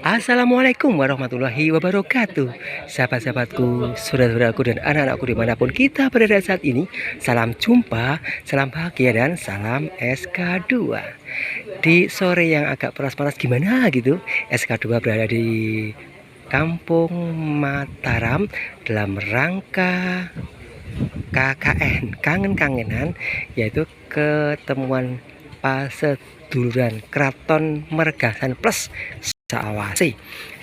Assalamualaikum warahmatullahi wabarakatuh. Sahabat-sahabatku, saudara-saudaraku dan anak-anakku dimanapun kita berada saat ini, salam jumpa, salam bahagia dan salam SK2. Di sore yang agak panas-panas gimana gitu, SK2 berada di Kampung Mataram dalam rangka KKN, kangen-kangenan, yaitu ketemuan paseduluran Kraton Mergasan Plus Sawase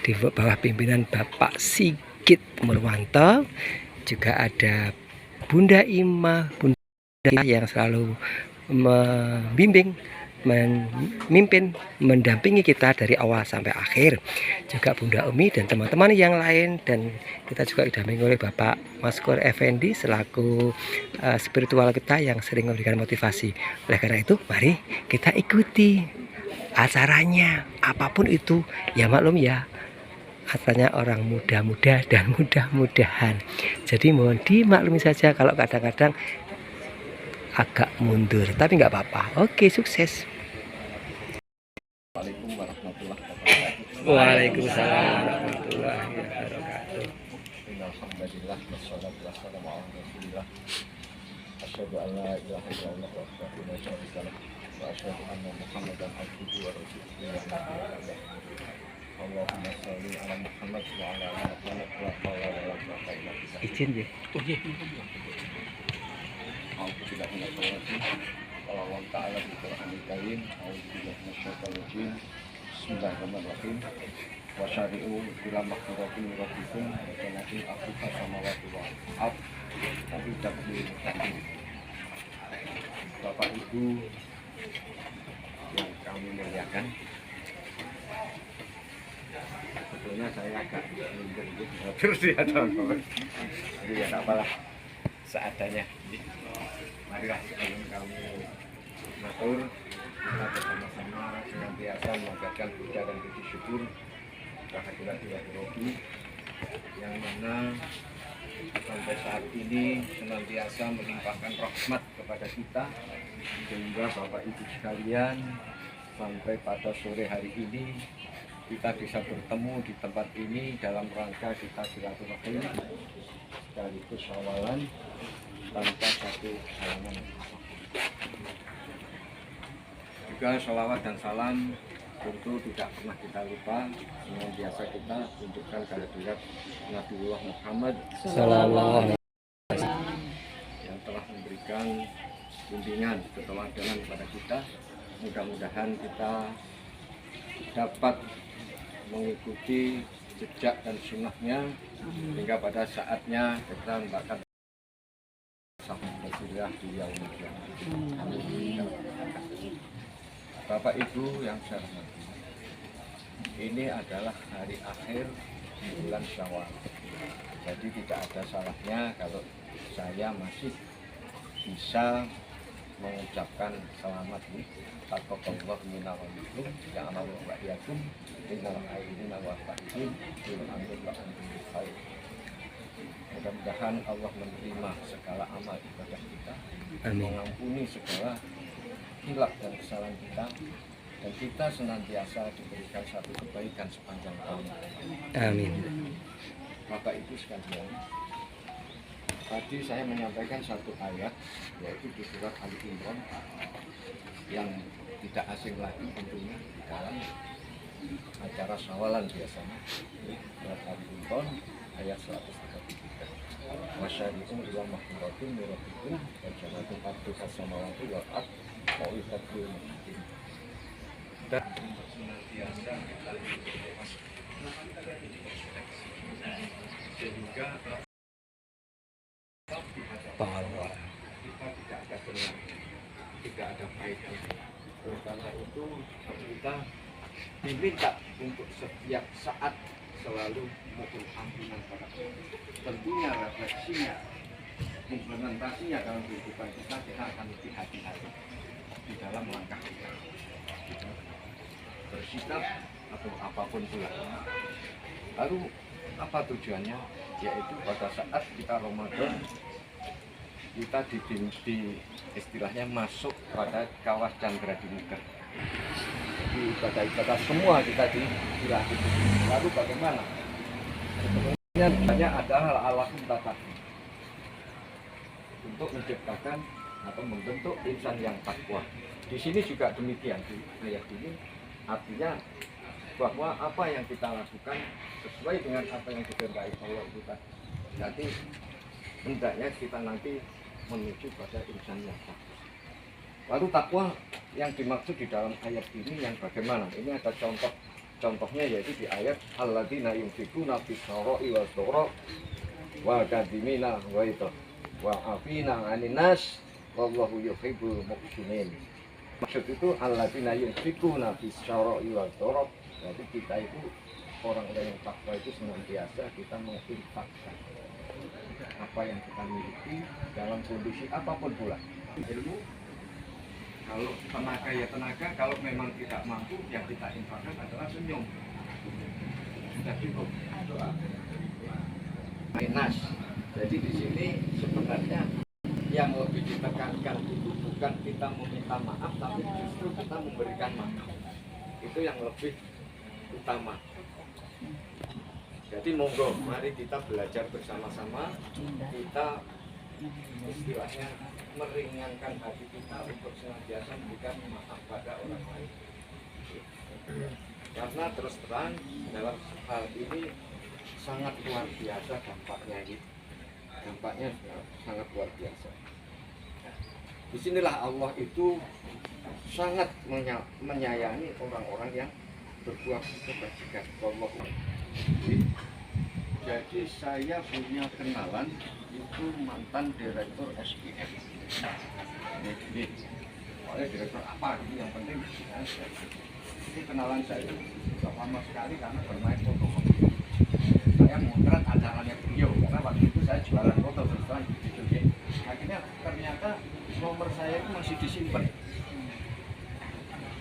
di bawah pimpinan Bapak Sigit Murwanto. Juga ada Bunda Ima, Bunda yang selalu membimbing, memimpin, mendampingi kita dari awal sampai akhir. Juga Bunda Umi dan teman-teman yang lain, dan kita juga didampingi oleh Bapak Maskur Effendi selaku spiritual kita yang sering memberikan motivasi. Oleh karena itu, mari kita ikuti acaranya, apapun itu ya, maklum ya, acaranya orang muda-muda dan mudah-mudahan. Jadi mohon dimaklumi saja kalau kadang-kadang agak mundur, tapi nggak apa-apa. Oke, sukses. Waalaikumsalam warahmatullahi wabarakatuh. Alhamdulillah, wassalatu wassalamu ala Rasulillah. Asyhadu an la ilaha illallah wahdahu la syarika lah wa asyhadu anna Muhammadan abduhu wa rasuluh. Allahumma shalli ala Muhammad wa ala ali Muhammad wa ala ali Muhammad. Izin ya. Oh iya. Alhamdulillah, Allah Ta'ala di Qur'anil Karim. Alhamdulillah, masyaallah rajim. Bismillahirrahmanirrahim. Wa syari'u ila maghfiratin min rabbikum wa jannatin arduha samawati wal ardh. Tapi tapi Bapak Ibu yang kami muliakan, sebetulnya saya agak minder terus dia tahu. Jadi ya tak apalah, seadanya. Marilah sebelum kami matur, kita bersama-sama senantiasa mengajarkan puja dan puji syukur kehadirat Ilahi yang mana sampai saat ini senantiasa melimpahkan rahmat kepada kita, sehingga Bapak Ibu sekalian sampai pada sore hari ini kita bisa bertemu di tempat ini dalam rangka kita silaturahim sekaligus syawalan tanpa satu halangan. Juga sholawat dan salam tentu tidak pernah kita lupa, yang biasa kita tunjukkan kehadirat Nabiullah Muhammad Sallallahu yang telah memberikan bimbingan keteladanan kepada kita. Mudah-mudahan kita dapat mengikuti jejak dan sunnahnya hingga pada saatnya kita membakar Alhamdulillah di yaumil qiyamah. Bapak Ibu yang saya hormati, ini adalah hari akhir di bulan Syawal. Jadi tidak ada salahnya kalau saya masih bisa mengucapkan selamat taqabbalallahu minna wa minkum ya amalu wa iyakum innal aidina wa fa'idin bil amri wa antum khair. Mudah-mudahan Allah menerima segala amal ibadah kita, mengampuni segala hilaf dan kesalahan kita, dan kita senantiasa diberikan satu kebaikan sepanjang tahun. Amin. Bapak Ibu sekalian, tadi saya menyampaikan satu ayat, yaitu di surat Ali Imran, yang tidak asing lagi tentunya di dalam acara syawalan biasanya. Surat Ali Imran ayat 133. Wasyari'u ila maghfiratin min rabbikum wa jannatin arduha samawati wal ardh wa uiddatul muttaqin. Dan senantiasa kita sehingga kita tidak ada benar, tidak ada faedah. Oleh karena itu kita diminta untuk setiap saat selalu mohon ampunan pada Allah. Tentunya refleksinya, implementasinya dalam kehidupan kita akan lebih hati-hati di dalam langkah kita, bersikap atau apapun pula. Lalu apa tujuannya? Yaitu pada saat kita Ramadan, kita di istilahnya masuk pada kawah Chandra Dinegara. Jadi ibadah-ibadah semua kita dilatih. Lalu bagaimana? Sebenarnya banyak ada hal-hal tadi untuk menciptakan atau membentuk insan yang takwa. Di sini juga demikian di ayat ini, artinya bahwa apa yang kita lakukan sesuai dengan apa yang dikehendaki Allah itu tadi. Jadi hendaknya kita nanti menuju pada insan yang takwa. Lalu takwa yang dimaksud di dalam ayat ini yang bagaimana? Ini ada contohnya yaitu di ayat alladzina yunfikuna fis sarai wad dharra wa kadimina wa afina 'anil nas wallahu yuhibbul muhsinin. Maksud itu alladzina yunfikuna fis sarai wad dharra. Jadi kita itu orang-orang yang takwa itu senantiasa kita menginfakkan apa yang kita miliki dalam kondisi apapun pula. Ilmu, kalau tenaga ya tenaga, kalau memang tidak mampu yang kita infakkan adalah senyum. Sudah cukup. Doa. Nas. Jadi di sini sebenarnya yang lebih ditekankan itu bukan kita meminta maaf, tapi justru kita memberikan maaf. Itu yang lebih utama. Jadi monggo, mari kita belajar bersama-sama. Kita istilahnya meringankan hati kita untuk senantiasa memberikan maaf pada orang lain. Karena terus terang dalam hal ini sangat luar biasa dampaknya ini. Dampaknya sangat luar biasa. Disinilah Allah itu sangat menyayangi orang-orang yang berbuat kebajikan. Jadi saya punya kenalan itu mantan direktur SPM. Ini oleh direktur apa gitu yang penting ini kenalan saya itu sudah lama sekali karena bermain fotokopi. Saya motret acaranya beliau karena waktu itu saya jualan foto terus gitu. Akhirnya ternyata nomor saya itu masih disimpan.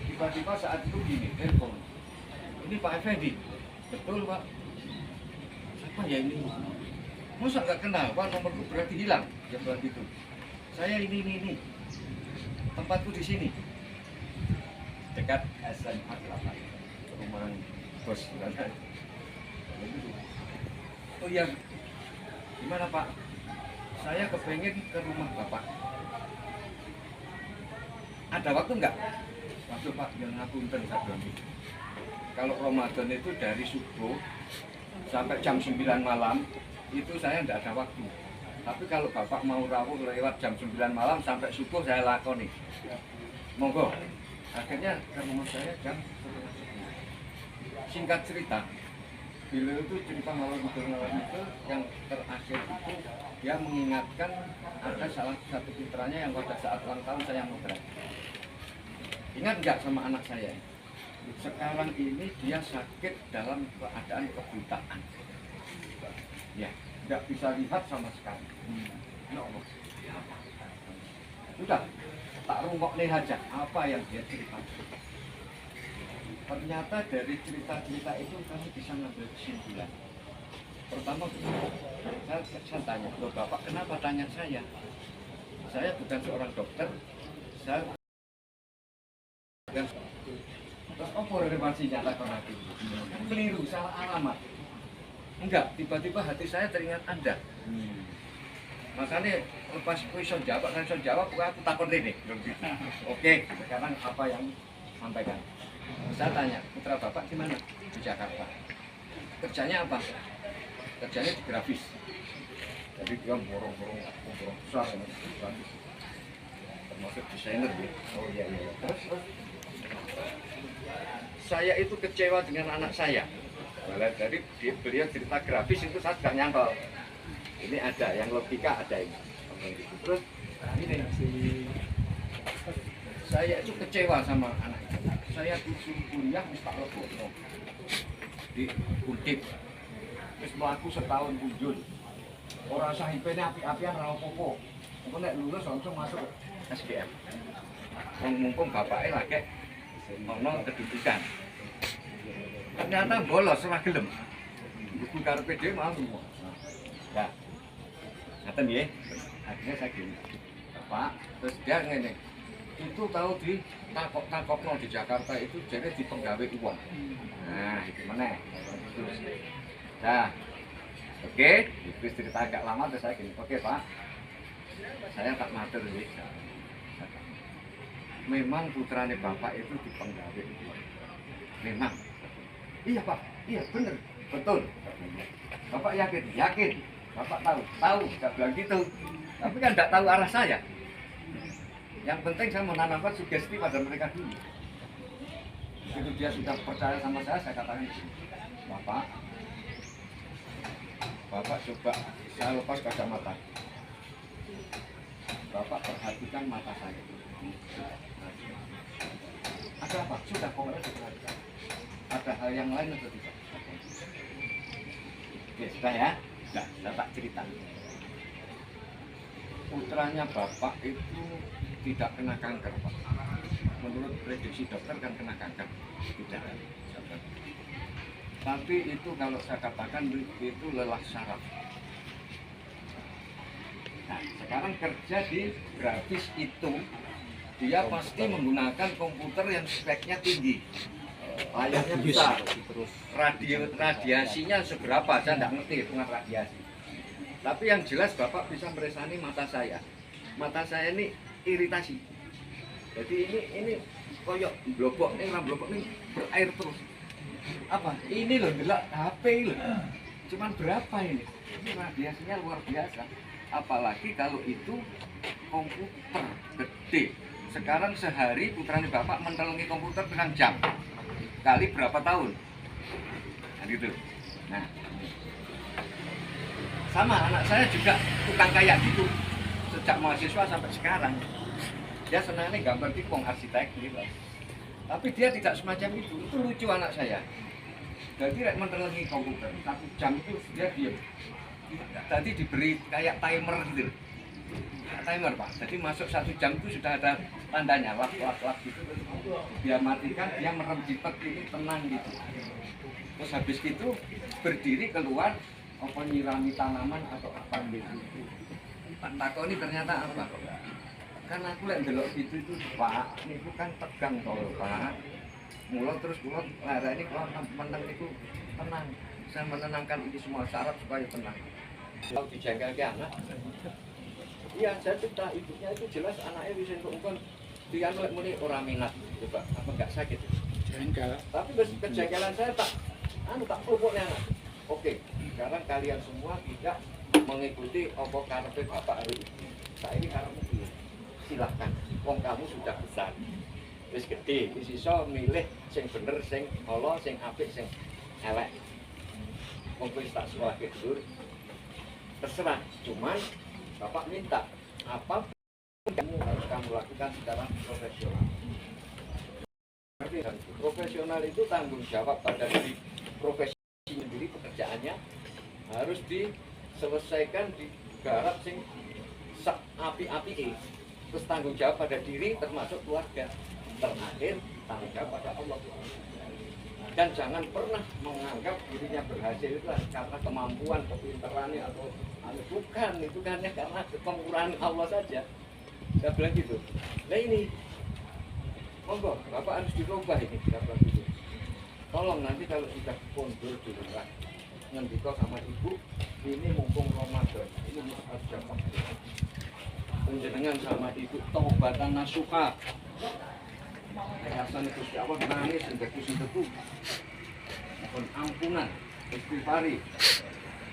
Tiba-tiba saat itu gini, telepon. Ini Pak Effendi. Betul Pak. Siapa ya ini? Masa nggak kenal? Pak nomorku berarti hilang. Dia bilang gitu. Saya ini. Tempatku di sini. Dekat SMA 8. Rumah bos. Oh iya. Gimana Pak? Saya kepengen ke rumah Bapak. Ada waktu nggak? Waktu Pak, yang ngapunten saya bilang gitu. Kalau Ramadan itu dari subuh sampai jam 9 malam itu saya tidak ada waktu. Tapi kalau Bapak mau rawuh lewat jam 9 malam sampai subuh saya lakoni. Monggo. Akhirnya ke rumah saya jam 10. Singkat cerita, beliau itu cerita malam itu yang terakhir itu dia mengingatkan ada salah satu putranya yang pada saat ulang tahun saya motret. Ingat nggak sama anak saya? Sekarang ini dia sakit dalam keadaan kebutaan. Ya, nggak bisa lihat sama sekali. Ya Allah. Sudah, tak rungok nih aja apa yang dia cerita. Ternyata dari cerita-cerita itu kami bisa ngambil kesimpulan. Pertama, saya tanya, loh Bapak kenapa tanya saya? Saya bukan seorang dokter, saya dan terus apa relasinya takon hati? Keliru, salah alamat. Enggak, tiba-tiba hati saya teringat Anda. Makanya lepas kuison jawab, aku takut ini. Oke, sekarang apa yang sampaikan? Saya tanya, putra Bapak gimana? Di Jakarta. Kerjanya apa? Kerjanya di grafis. Jadi dia borong-borong besar, termasuk desainer ya. Oh iya. Terus saya itu kecewa dengan anak saya. Dari beliau cerita grafis itu saya sudah nyangkol. Ini ada yang logika ada ini. Terus ini saya itu kecewa sama anak itu. Saya disuruh kuliah mesti tak lebok di Undip. Terus melaku setahun kunjul. Orang sahipnya api-apian ora apa-apa. Engko nek lulus langsung masuk SPM. Mumpung bapaknya lagi ono kedudukan. Ternyata bolos ora gelem. Buku karepe dhewe mau. Ya. Ngaten nggih. Akhirnya saya gini. Pak, terus dia ngene. itu tahu di takok di Jakarta itu jadi di penggawe uang. Nah, itu mana? Nah, oke, itu cerita agak lama terus saya gini, oke Pak, saya tak matur sih. Memang putrane Bapak itu di penggawe uang. Memang. Iya Pak, iya bener, betul. Bapak yakin? Yakin. Bapak tahu, saya bilang gitu. Tapi kan tidak tahu arah saya. Yang penting saya menanamkan sugesti pada mereka dulu. Begitu dia sudah percaya sama saya katakan, Bapak coba saya lepas kacamata. Bapak perhatikan mata saya. Ada apa? Sudah pokoknya diperhatikan. Ada hal yang lain atau tidak? Oke, sudah ya. Sudah, saya tak cerita. Putranya Bapak itu tidak kena kanker, Pak. Menurut prediksi dokter kan kena kanker. Tidak. Tapi itu kalau saya katakan itu lelah saraf. Nah, sekarang kerja di grafis itu dia pasti menggunakan komputer yang speknya tinggi, layarnya besar, terus radiasinya seberapa saya tidak ngerti hitungan radiasi. Tapi yang jelas Bapak bisa meresani mata saya ini iritasi. Jadi ini koyok blobok ini blobok ini berair terus. Apa? Ini loh delok HP loh. Cuman berapa ini? Ini radiasinya luar biasa. Apalagi kalau itu komputer gede. Sekarang sehari putranya Bapak mentelengi komputer dengan jam. Kali berapa tahun? Nah gitu. Nah. Sama anak saya juga tukang kayak gitu. Sejak mahasiswa sampai sekarang. Dia senangnya gambar tikung arsitek gitu. Tapi dia tidak semacam itu. Itu lucu anak saya. Jadi mentelengi komputer 1 jam itu dia diam. Tadi diberi kayak timer gitu. Timer Pak. Jadi masuk 1 jam itu sudah ada tandanya lap gitu. Dia matikan, dia merem jipet ini tenang gitu. Terus habis itu berdiri keluar apa nyirami tanaman atau apa gitu. Pak takoni ternyata apa? Karena aku lihat delok gitu itu Pak, ini kan tegang toh Pak. Mulai terus kulon lara ini kulon menang itu tenang. Saya menenangkan ini semua syarat supaya tenang. Kalau dijengkel ke anak, iya saya cerita ibunya itu jelas anaknya bisa untuk dia mulai muni orang minat, coba apa nggak sakit? Jengkel. Tapi kejengkelan saya tak pokoknya anak. Oke, sekarang kalian semua tidak mengikuti apa karepe bapak hari ini. Saya ini karena silahkan. Wong kamu sudah besar. Wis gede, wis iso milih sing bener, sing ala, sing apik, sing elek. Wong wis tak sekolah ke dur. Terserah, cuman Bapak minta apa kamu harus kamu lakukan secara profesional. Profesional itu tanggung jawab pada diri profesi sendiri, pekerjaannya harus diselesaikan, digarap sing sak api-api. Terus tanggung jawab pada diri termasuk keluarga. Terakhir tanggung jawab pada Allah. Dan jangan pernah menganggap dirinya berhasil itu karena kemampuan, kepintarannya atau bukan, itu hanya karena kemurahan Allah saja. Saya bilang gitu. Nah ini, monggo, Bapak harus dirubah ini, saya bilang gitu. Tolong nanti kalau sudah kondur di rumah, ngendiko sama ibu, ini mumpung Ramadan, ini harus dapat. Penjenengan sama ibu taubatan nasuha. Ayasan itu siapa nangis, senteku, mohon ampunan, istighfari.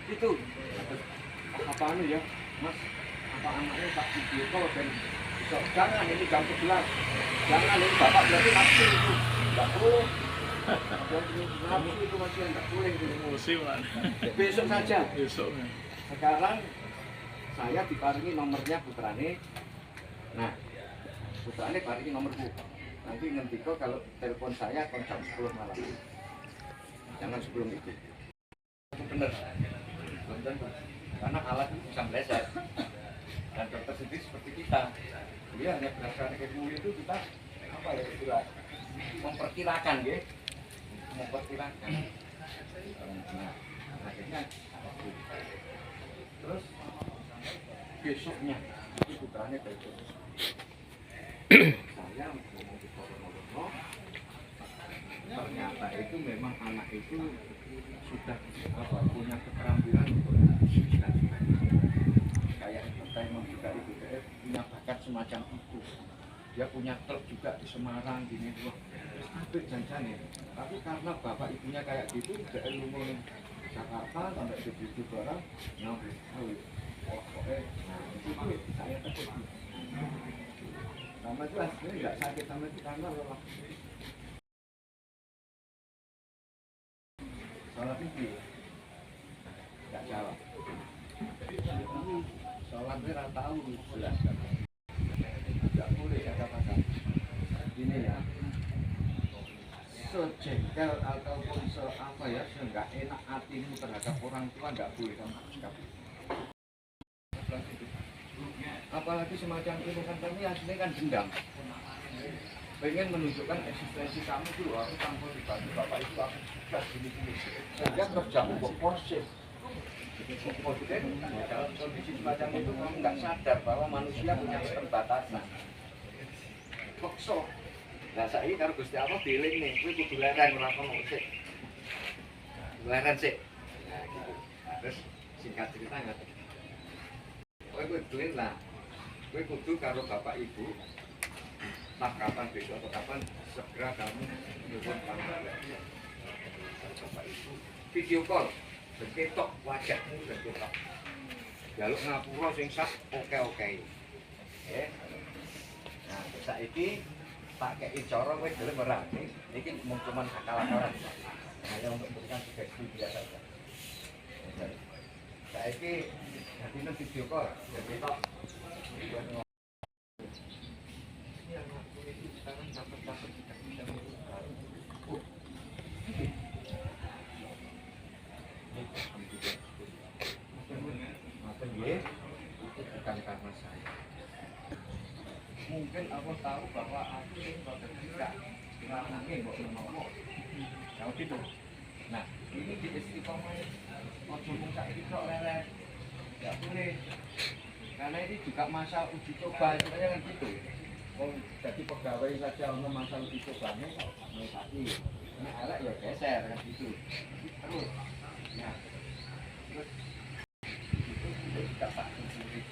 Itu apa anu ya, Mas? Apa anaknya tak video call dan jangan ini jam 11, jangan ini bapak berarti nafsu itu, nggak boleh. Nafsu itu masih nggak boleh. Besok saja. Besok. Sekarang saya diparingi nomornya putrane. Nah, putrane paringi nomorku. Nanti ngendiko kalau telepon saya jam 10 malam. Jangan sebelum itu. Benar. Karena alat itu bisa meleset. Dan dokter sendiri seperti kita. Dia hanya berdasarkan ilmu itu kita apa ya istilah memperkirakan ya. Memperkirakan. Nah, akhirnya terus besoknya itu putranya besok. saya ngomong di Purwonono, ternyata itu memang anak itu sudah punya keterampilan untuk kayak entertainment juga itu, dia punya bakat semacam itu. Dia punya klub juga di Semarang gini loh. Terus apik janjane. Tapi karena bapak ibunya kayak gitu, dia lumur Jakarta sampai begitu barang nyampe tahu. Oh, nah itu saya takut. Sama itu aslinya nggak sakit sama itu karena lelah. Sholat itu nggak jawab. Sholatnya nggak tahu jelas kan. Nggak boleh kata-kata. Ini ya. Sejengkel ataupun apa ya, nggak enak hatimu terhadap orang tua nggak boleh kamu sikap. Apalagi semacam itu kan kami aslinya kan dendam. Pengen menunjukkan eksistensi kamu dulu, aku tanpa dibantu bapak itu aku sudah gini-gini. Sehingga kerjamu kok porsip. Kemudian dalam kondisi semacam itu kamu nggak sadar bahwa manusia punya keterbatasan. Pekso. Nah saya kalau Gusti Allah dealing nih, gue kudu leren ngelakuin musik. Leren sih. Nah gitu. Nah, terus singkat cerita nggak? Gue kuduin lah. Gue kudu kalau bapak ibu, tak kapan besok atau kapan segera kamu nyuwun panggilan. Bapak ibu video call, berketok wajahmu berketok. Jaluk ngapura sing sak oke. Nah saiki tak kei cara kowe gelem ora. Iki mung cuman akal-akalan. Hanya untuk memberikan sugesti biasa saja. Saiki dadi nang video call, berketok. Sekarang capek-capek tidak bisa membuka. Maka dia itu bukan karena saya. Mungkin aku tahu bahwa aku ini tidak nangin kok ngomong. Kalau gitu. Nah, ini di istiqomah ojo mung saiki kok lele. Enggak boleh. Karena ini juga masa uji coba, sebenarnya kan gitu. Jadi pegawai saja untuk masa uji cobanya, tapi ini elek ya geser kan gitu. Terus, nah, terus itu tidak tak sendiri.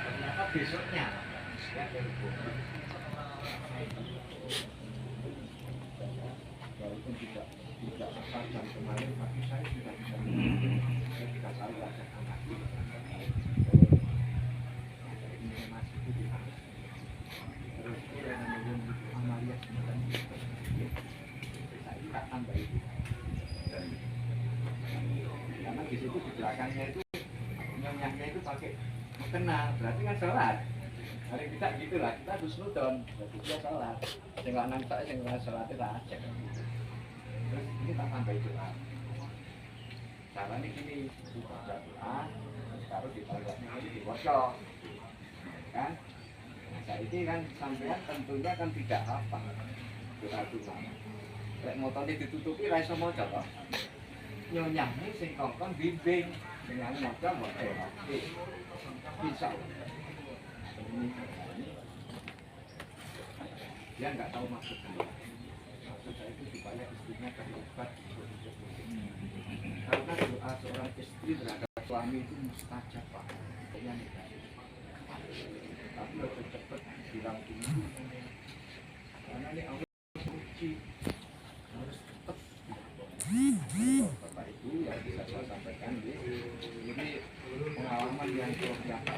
Ternyata besoknya ya walaupun tidak sepanjang kemarin, tapi saya sudah bisa saya tidak tahu ada anak itu informasi itu di mana. Terus dia namanya Amalia semacam itu. Saya tidak tambah itu. Karena di situ di belakangnya itu nyonyaknya itu pakai kenal, berarti kan sholat. Hari kita gitulah, kita harus nudon, berarti dia sholat. Tinggal nang saya, tinggal sholat itu aja. Terus ini tak tambah doa. Caranya gini, baca doa, taruh di toiletnya ini dibocor, kan? Nah ini kan sampean tentunya kan tidak apa doa. Lek motornya ditutupi, raiso moco toh. Nyonyahnya sing kongkong bimbing dengan moco moco. Bisa. Dia nggak tahu maksudnya. Maksud saya itu supaya istrinya terlibat. Karena doa seorang istri terhadap suami itu mustajab Pak. Kayaknya enggak. Tapi harus cepat bilang dulu. Karena ini Allah suci harus tetap. Bapak Ibu yang bisa saya sampaikan ini pengalaman yang ternyata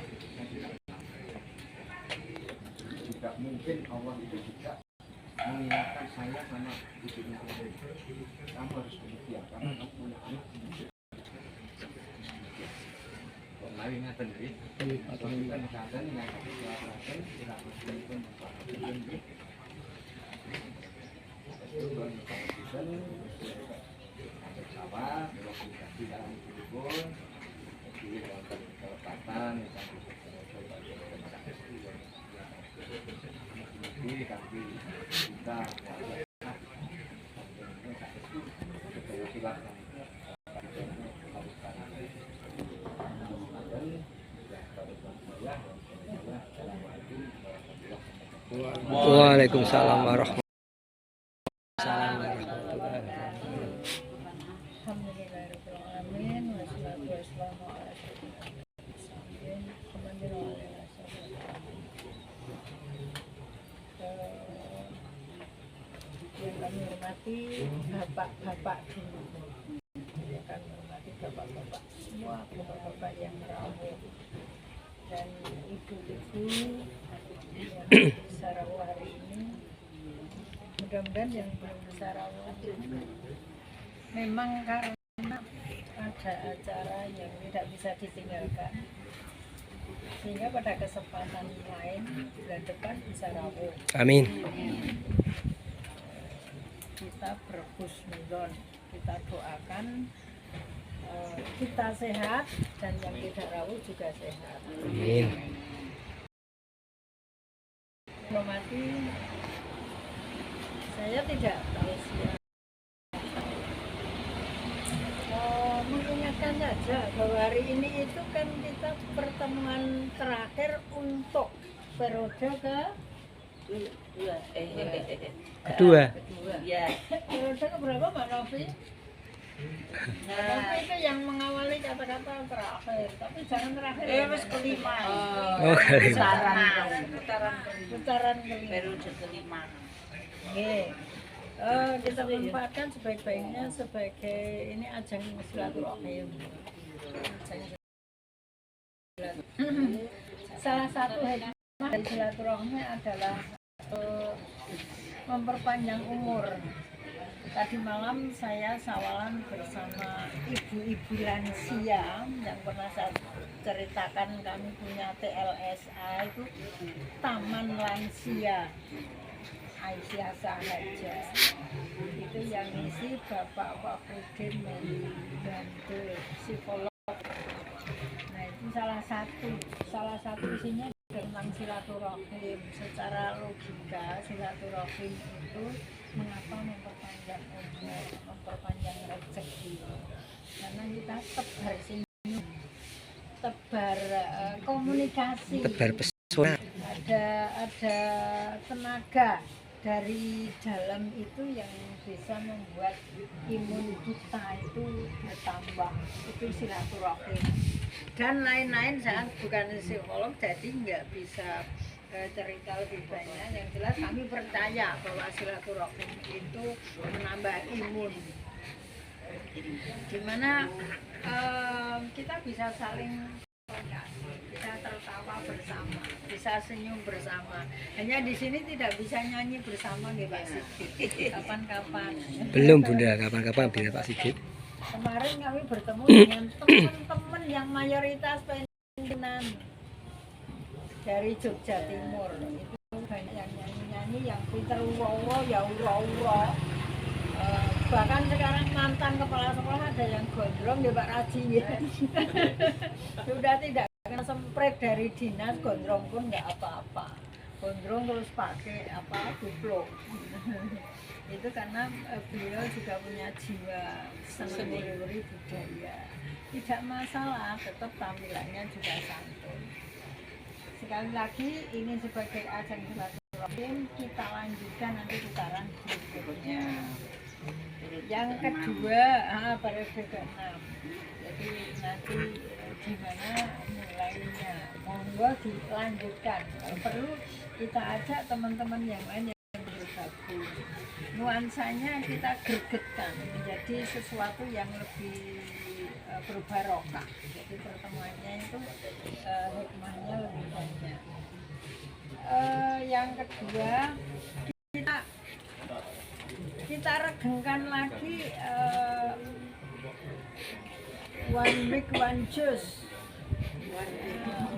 juga mungkin Allah itu juga mengingatkan saya sama ibunya kamu harus demikian karena kamu punya anak kok lari ngaten nggih atau kita ngaten ngaten tidak mungkin itu kan ada sawah di dalam kebun di kelepatan kaki kita Waalaikumsalam warahmatullahi wabarakatuh. Alhamdulillahirrahmanirrahim. Wassalatu wassalamu ala asyrofil mursalin Muhammadin wa ala alihi yang kami hormati bapak-bapak dulu. Yang kami hormati bapak-bapak semua, bapak-bapak yang merawat dan ibu-ibu yang Sarawak hari ini. Mudah-mudahan yang belum Sarawak memang karena ada acara yang tidak bisa ditinggalkan, sehingga pada kesempatan lain bulan depan bisa rawuh. Amin. Kita berhusnuzon, kita doakan kita sehat dan yang tidak rawuh juga sehat. Amin. Hormati, saya tidak tausiah. Mengingatkan saja bahwa hari ini itu kan kita pertemuan terakhir untuk periode Kedua. ya. Periode keberapa Mbak Novi? Novi itu yang mengawali kata-kata terakhir, tapi jangan terakhir. Mas kelima. Oh, kali. Putaran kelima. Periode kelima. Oke. Kita manfaatkan sebaik-baiknya sebagai ini ajang silaturahim. Salah satu hikmah dari silaturahmi adalah memperpanjang umur. Tadi malam saya sawalan bersama ibu-ibu lansia yang pernah saya ceritakan, kami punya TLSA itu Taman Lansia Aisyah Sahaja. Itu yang ngisi Bapak Wafudin membantu psikolog. Nah itu salah satu isinya tentang silaturahim. Secara logika silaturahim itu mengapa memperpanjang umur, memperpanjang rezeki. Karena kita tebar senyum, tebar komunikasi, Tebar pesona. ada tenaga dari dalam itu yang bisa membuat imun kita itu bertambah. Itu silaturahim. Dan lain-lain, saat bukan psikolog jadi nggak bisa cerita lebih banyak. Yang jelas kami percaya bahwa silaturahim itu menambah imun, dimana kita bisa saling bisa tertawa bersama, bisa senyum bersama. Hanya di sini tidak bisa nyanyi bersama nih Pak Sigit. Kapan-kapan. Belum Bunda, kapan-kapan bila Pak Sigit. Kemarin kami bertemu dengan teman-teman yang mayoritas pensiunan dari Jogja Timur. Itu banyak yang nyanyi-nyanyi, yang pinter wow ya wow. Bahkan sekarang mantan kepala sekolah ada yang gondrong ya Pak Raji ya. Sudah tidak kena semprit dari dinas, gondrong pun nggak apa-apa. Gondrong terus pakai kupluk. Itu karena beliau juga punya jiwa seni budaya. Tidak masalah, tetap tampilannya juga santun. Sekali lagi ini sebagai ajang silaturahim, kita lanjutkan nanti putaran berikutnya. Yang kedua, periode ke-6. Jadi nanti gimana mulainya, monggo dilanjutkan. Kalau perlu kita ajak teman-teman yang lain yang bergabung. Nuansanya kita gregetkan menjadi sesuatu yang lebih berbarokah. Jadi pertemuannya itu hikmahnya lebih banyak. Yang kedua, kita regengkan lagi one week one juice.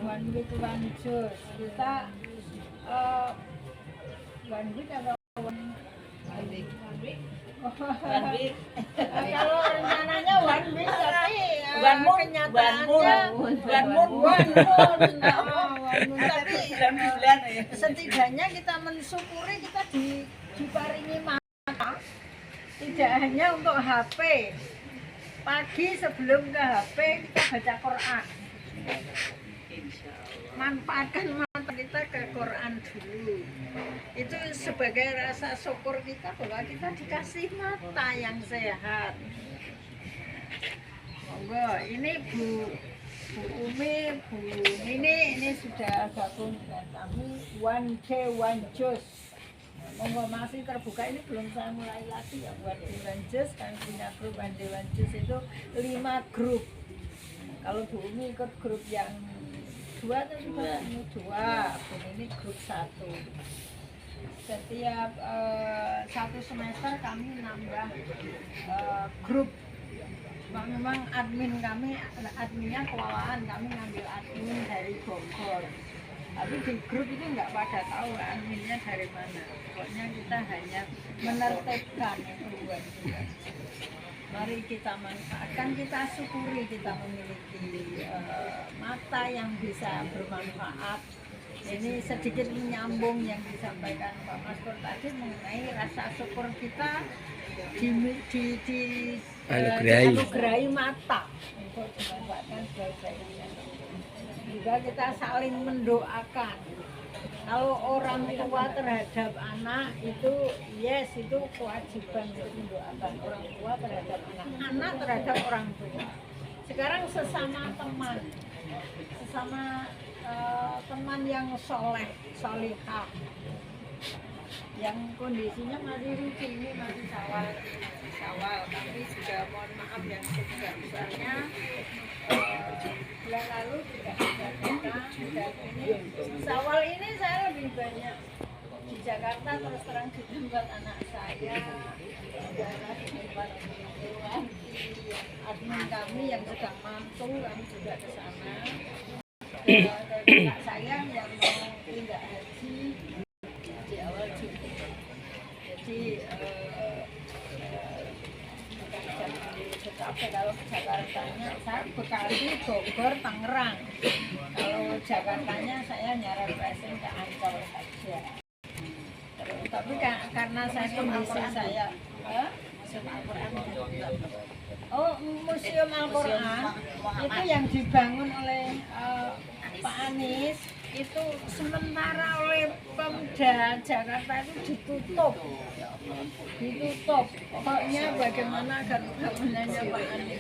One week one juice. Kita one week atau one week. Kalau rencananya one week tapi kenyataannya one moon. Tapi setidaknya kita mensyukuri kita diparingi mata, tidak hanya untuk HP. Pagi sebelum ke HP kita baca Quran. manfaatkan mata kita ke Quran dulu. Itu sebagai rasa syukur kita bahwa kita dikasih mata yang sehat. Monggo, ini Bu Umi, Bu ini sudah gabung dengan kami One Day One Juice. Monggo masih terbuka, ini belum saya mulai lagi ya buat di One Juice. Kami punya grup One Day One Juice itu 5 grup. Kalau Bu Umi ikut grup yang 2 atau juga ini 2, Bu ini grup 1. Setiap 1 semester kami nambah grup. Memang adminnya kewalahan, kami ngambil admin dari Bogor. Tapi di grup itu nggak pada tahu adminnya dari mana. Pokoknya kita hanya menertibkan itu buat kita. Mari kita manfaatkan, kita syukuri kita memiliki mata yang bisa bermanfaat. Ini sedikit menyambung yang disampaikan Pak Mas Pur tadi mengenai rasa syukur kita dianugerahi mata untuk dimanfaatkan sebaik-baiknya. Juga kita saling mendoakan. Kalau orang tua terhadap anak itu itu kewajiban untuk mendoakan orang tua terhadap anak terhadap orang tua. Sekarang sesama teman yang solihah, yang kondisinya masih rutin, ini masih sawal, tapi juga mohon maaf yang sebesar-besarnya bulan lalu juga ada dan ini sawal ini saya lebih banyak di Jakarta, terus terang di tempat anak saya, di tempat admin kami yang sedang mantu, kami juga ke sana. Anak saya yang mau pindah haji di awal Juni. Jadi kalau Jakartanya saya Bekasi, Bogor, Tangerang. Kalau Jakartanya saya nyarap racing ke Ancol saja. Tapi karena saya kondisi saya Museum Al-Quran itu yang dibangun oleh Pak Anies itu sementara oleh Pemda Jakarta itu ditutup. Pokoknya bagaimana agar bangunannya Pak Anies.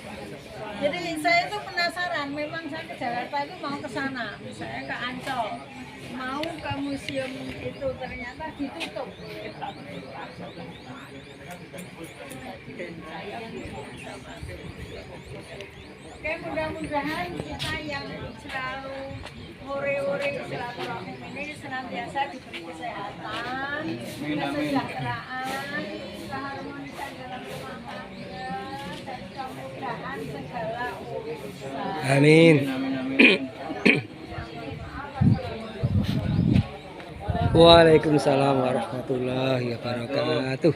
Jadi saya itu penasaran, memang saya ke Jakarta itu mau ke sana, saya ke Ancol, mau ke museum itu, ternyata ditutup oleh pemerintah. Oke, mudah-mudahan kita yang selalu hore-hore silaturahmi ini senantiasa diberi kesehatan, kesejahteraan, keharmonisan dalam rumah tangga, dan kemudahan segala urusan. Amin. Waalaikumsalam warahmatullahi wabarakatuh.